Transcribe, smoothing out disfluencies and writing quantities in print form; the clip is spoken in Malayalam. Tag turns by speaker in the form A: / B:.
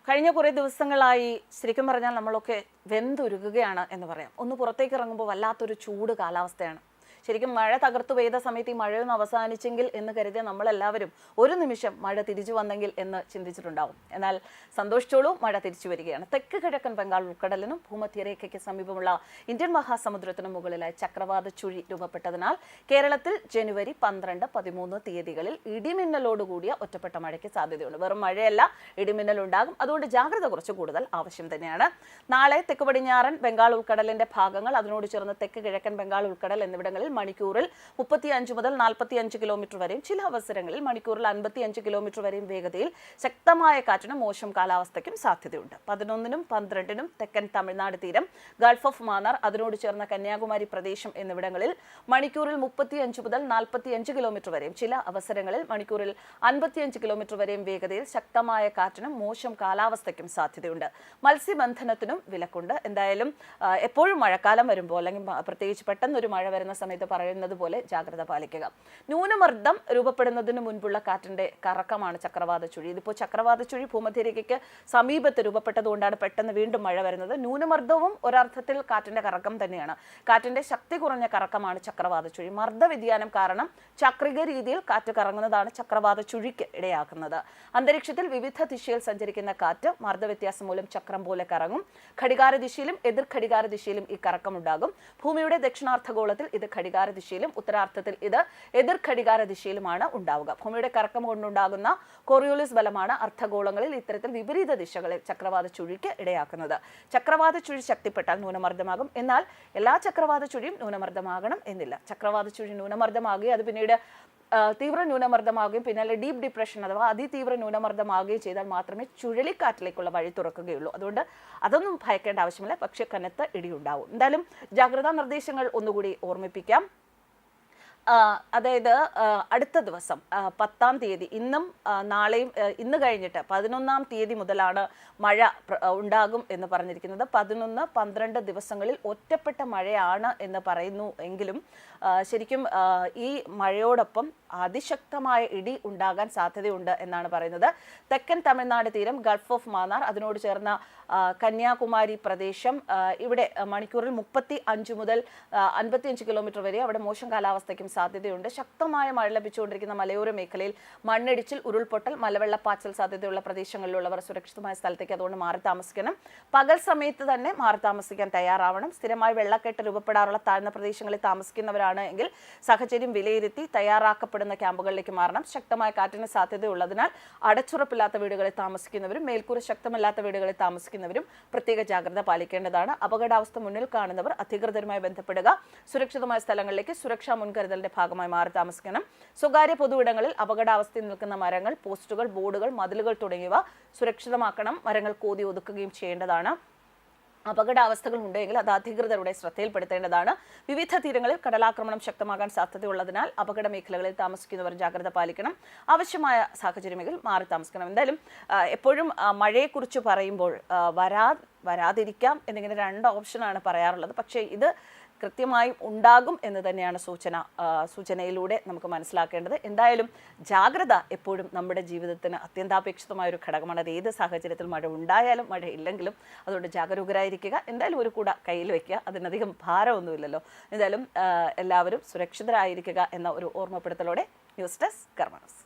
A: കഴിഞ്ഞ കുറേ ദിവസങ്ങളായി ശരിക്കും പറഞ്ഞാൽ നമ്മളൊക്കെ വെന്തുരുകുകയാണ് എന്ന് പറയാം. ഒന്ന് പുറത്തേക്ക് ഇറങ്ങുമ്പോൾ വല്ലാത്തൊരു ചൂട് കാലാവസ്ഥയാണ്. ശരിക്കും മഴ തകർത്തു പെയ്ത സമയത്ത് ഈ മഴയൊന്ന് അവസാനിച്ചെങ്കിൽ എന്ന് കരുതിയ നമ്മളെല്ലാവരും ഒരു നിമിഷം മഴ തിരിച്ചു വന്നെങ്കിൽ എന്ന് ചിന്തിച്ചിട്ടുണ്ടാവും. എന്നാൽ സന്തോഷിച്ചോളൂ, മഴ തിരിച്ചു വരികയാണ്. തെക്ക് കിഴക്കൻ ബംഗാൾ ഉൾക്കടലിനും ഭൂമധ്യരേഖയ്ക്ക് സമീപമുള്ള ഇന്ത്യൻ മഹാസമുദ്രത്തിനും മുകളിലായി ചക്രവാത ചുഴി രൂപപ്പെട്ടതിനാൽ കേരളത്തിൽ ജനുവരി 12, 13 തീയതികളിൽ ഇടിമിന്നലോടുകൂടിയ ഒറ്റപ്പെട്ട മഴയ്ക്ക് സാധ്യതയുണ്ട്. വെറും മഴയല്ല, ഇടിമിന്നൽ ഉണ്ടാകും. അതുകൊണ്ട് ജാഗ്രത കുറച്ച് കൂടുതൽ ആവശ്യം തന്നെയാണ്. നാളെ തെക്ക് പടിഞ്ഞാറൻ ബംഗാൾ ഉൾക്കടലിന്റെ ഭാഗങ്ങൾ, അതിനോട് ചേർന്ന് തെക്ക് കിഴക്കൻ ബംഗാൾ ഉൾക്കടൽ എന്നിവിടങ്ങളിൽ മണിക്കൂറിൽ 35 മുതൽ 45 കിലോമീറ്റർ വരെയും ചില അവസരങ്ങളിൽ മണിക്കൂറിൽ 55 കിലോമീറ്റർ വരെയും വേഗതയിൽ ശക്തമായ കാറ്റിനും മോശം കാലാവസ്ഥയ്ക്കും സാധ്യതയുണ്ട്. 11-നും 12-നും തെക്കൻ തമിഴ്നാട് തീരം, ഗൾഫ് ഓഫ് മാന്നാർ, അതിനോട് ചേർന്ന കന്യാകുമാരി പ്രദേശം എന്നിവിടങ്ങളിൽ മണിക്കൂറിൽ 35 മുതൽ 45 കിലോമീറ്റർ വരെയും ചില അവസരങ്ങളിൽ മണിക്കൂറിൽ 55 കിലോമീറ്റർ വരെയും വേഗതയിൽ ശക്തമായ കാറ്റിനും മോശം കാലാവസ്ഥയ്ക്കും സാധ്യതയുണ്ട്. മത്സ്യബന്ധനത്തിനും വിലക്കുണ്ട്. എന്തായാലും എപ്പോഴും മഴക്കാലം വരുമ്പോൾ അല്ലെങ്കിൽ പ്രത്യേകിച്ച് പെട്ടെന്നൊരു മഴ വരുന്ന സമയത്ത് പറയുന്നത് പോലെ ജാഗ്രത പാലിക്കുക. ന്യൂനമർദ്ദം രൂപപ്പെടുന്നതിന് മുൻപുള്ള കാറ്റിന്റെ കറക്കമാണ് ചക്രവാത ചുഴി. ഇതിപ്പോൾ ചക്രവാത ചുഴി ഭൂമധ്യരേഖയ്ക്ക് സമീപത്ത് രൂപപ്പെട്ടതുകൊണ്ടാണ് പെട്ടെന്ന് വീണ്ടും മഴ വരുന്നത്. ന്യൂനമർദ്ദവും ഒരർത്ഥത്തിൽ കാറ്റിന്റെ കറക്കം തന്നെയാണ്. കാറ്റിന്റെ ശക്തി കുറഞ്ഞ കറക്കമാണ് ചക്രവാത ചുഴി. മർദ്ദ വ്യതിയാനം കാരണം ചക്രിക രീതിയിൽ കാറ്റ് കറങ്ങുന്നതാണ് ചക്രവാത ചുഴിക്ക് ഇടയാക്കുന്നത്. അന്തരീക്ഷത്തിൽ വിവിധ ദിശയിൽ സഞ്ചരിക്കുന്ന കാറ്റ് മർദ്ദ വ്യത്യാസം മൂലം ചക്രം പോലെ കറങ്ങും. ഘടികാര ദിശയിലും എതിർ ഘടികാര ദിശയിലും ഈ കറക്കം ഉണ്ടാകും. ഭൂമിയുടെ ദക്ഷിണാർദ്ധഗോളത്തിൽ ഇത് ഘടികാര ദിശയിലും ഉത്തരാർത്ഥത്തിൽ ഇത് എതിർ ഘടികാര ദിശയിലുമാണ് ഉണ്ടാവുക. ഭൂമിയുടെ കറക്കം കൊണ്ടുണ്ടാകുന്ന കോറിയോളിസ് ബലമാണ് അർദ്ധഗോളങ്ങളിൽ ഇത്തരത്തിൽ വിപരീത ദിശകളിൽ ചക്രവാത ചുഴിക്ക് ഇടയാക്കുന്നത്. ചക്രവാത ചുഴി ശക്തിപ്പെട്ടാൽ ന്യൂനമർദ്ദമാകും. എന്നാൽ എല്ലാ ചക്രവാത ചുഴിയും ന്യൂനമർദ്ദമാകണം എന്നില്ല. ചക്രവാത ചുഴി ന്യൂനമർദ്ദമാകുകയും അത് പിന്നീട് തീവ്ര ന്യൂനമർദ്ദമാകുകയും പിന്നെ ഡീപ് ഡിപ്രഷൻ അഥവാ അതിതീവ്ര ന്യൂനമർദ്ദമാകുകയും ചെയ്താൽ മാത്രമേ ചുഴലിക്കാറ്റിലേക്കുള്ള വഴി തുറക്കുകയുള്ളൂ. അതുകൊണ്ട് അതൊന്നും ഭയക്കേണ്ട ആവശ്യമില്ല. പക്ഷേ കനത്ത ഇടിയുണ്ടാവും. എന്തായാലും ജാഗ്രതാ നിർദ്ദേശങ്ങൾ ഒന്നുകൂടി ഓർമ്മിപ്പിക്കാം. അതായത് അടുത്ത ദിവസം 10-ാം തീയതി, ഇന്നും നാളെയും, ഇന്ന് കഴിഞ്ഞിട്ട് 11-ാം തീയതി മുതലാണ് മഴ ഉണ്ടാകും എന്ന് പറഞ്ഞിരിക്കുന്നത്. 11, 12 ദിവസങ്ങളിൽ ഒറ്റപ്പെട്ട മഴയാണ് എന്ന് പറയുന്നു. എങ്കിലും ശരിക്കും ഈ മഴയോടൊപ്പം അതിശക്തമായ ഇടി ഉണ്ടാകാൻ സാധ്യതയുണ്ട് എന്നാണ് പറയുന്നത്. തെക്കൻ തമിഴ്നാട് തീരം, ഗൾഫ് ഓഫ് മാന്നാർ, അതിനോട് ചേർന്ന കന്യാകുമാരി പ്രദേശം, ഇവിടെ മണിക്കൂറിൽ 35 മുതൽ 55 കിലോമീറ്റർ വരെ അവിടെ മോശം കാലാവസ്ഥയ്ക്കും സാധ്യതയുണ്ട്. ശക്തമായ മഴ ലഭിച്ചുകൊണ്ടിരിക്കുന്ന മലയോര മേഖലയിൽ മണ്ണിടിച്ചിൽ, ഉരുൾപൊട്ടൽ, മലവെള്ളപ്പാച്ചൽ സാധ്യതയുള്ള പ്രദേശങ്ങളിലുള്ളവർ സുരക്ഷിതമായ സ്ഥലത്തേക്ക് അതുകൊണ്ട് മാറി താമസിക്കണം. പകൽ സമയത്ത് തന്നെ മാറി താമസിക്കാൻ തയ്യാറാവണം. സ്ഥിരമായി വെള്ളക്കെട്ട് രൂപപ്പെടാറുള്ള താഴ്ന്ന പ്രദേശങ്ങളിൽ താമസിക്കുന്നവരാണ് എങ്കിൽ സാഹചര്യം വിലയിരുത്തി തയ്യാറാക്കപ്പെടുന്ന ക്യാമ്പുകളിലേക്ക് മാറണം. ശക്തമായ കാറ്റിന് സാധ്യതയുള്ളതിനാൽ അടച്ചുറപ്പില്ലാത്ത വീടുകളിൽ താമസിക്കുന്നവരും മേൽക്കൂര ശക്തമല്ലാത്ത വീടുകളിൽ താമസിക്കുന്നവരും പ്രത്യേക ജാഗ്രത പാലിക്കേണ്ടതാണ്. അപകടാവസ്ഥ മുന്നിൽ കാണുന്നവർ അധികൃതരുമായി ബന്ധപ്പെടുക. സുരക്ഷിതമായ സ്ഥലങ്ങളിലേക്ക് സുരക്ഷാ മുൻകരുതലിന്റെ ഭാഗമായി മാറി താമസിക്കണം. സ്വകാര്യ പൊതുവിടങ്ങളിൽ അപകടാവസ്ഥയിൽ നിൽക്കുന്ന മരങ്ങൾ, പോസ്റ്റുകൾ, ബോർഡുകൾ, മതിലുകൾ തുടങ്ങിയവ സുരക്ഷിതമാക്കണം. മരങ്ങൾ കോതി ഒതുക്കുകയും ചെയ്യേണ്ടതാണ്. അപകടാവസ്ഥകൾ ഉണ്ടെങ്കിൽ അത് അധികൃതരുടെ ശ്രദ്ധയിൽപ്പെടുത്തേണ്ടതാണ്. വിവിധ തീരങ്ങളിൽ കടലാക്രമണം ശക്തമാകാൻ സാധ്യതയുള്ളതിനാൽ അപകട മേഖലകളിൽ താമസിക്കുന്നവർ ജാഗ്രത പാലിക്കണം. ആവശ്യമായ സാഹചര്യമെങ്കിൽ മാറി താമസിക്കണം. എന്തായാലും എപ്പോഴും മഴയെക്കുറിച്ച് പറയുമ്പോൾ വരാതിരിക്കാം എന്നിങ്ങനെ 2 ഓപ്ഷനാണ് പറയാറുള്ളത്. പക്ഷേ ഇത് കൃത്യമായും ഉണ്ടാകും എന്ന് തന്നെയാണ് സൂചനയിലൂടെ നമുക്ക് മനസ്സിലാക്കേണ്ടത്. എന്തായാലും ജാഗ്രത എപ്പോഴും നമ്മുടെ ജീവിതത്തിന് അത്യന്താപേക്ഷിതമായ ഒരു ഘടകമാണ്. അത് ഏത് സാഹചര്യത്തിൽ മഴ ഉണ്ടായാലും മഴ ഇല്ലെങ്കിലും. അതുകൊണ്ട് ജാഗരൂകരായിരിക്കുക. എന്തായാലും ഒരു കൂട കയ്യിൽ വയ്ക്കുക. അതിനധികം ഭാരമൊന്നുമില്ലല്ലോ. എന്തായാലും എല്ലാവരും സുരക്ഷിതരായിരിക്കുക എന്ന ഒരു ഓർമ്മപ്പെടുത്തലോടെ ന്യൂസ് ഡെസ്ക് കർമ്മ ന്യൂസ്.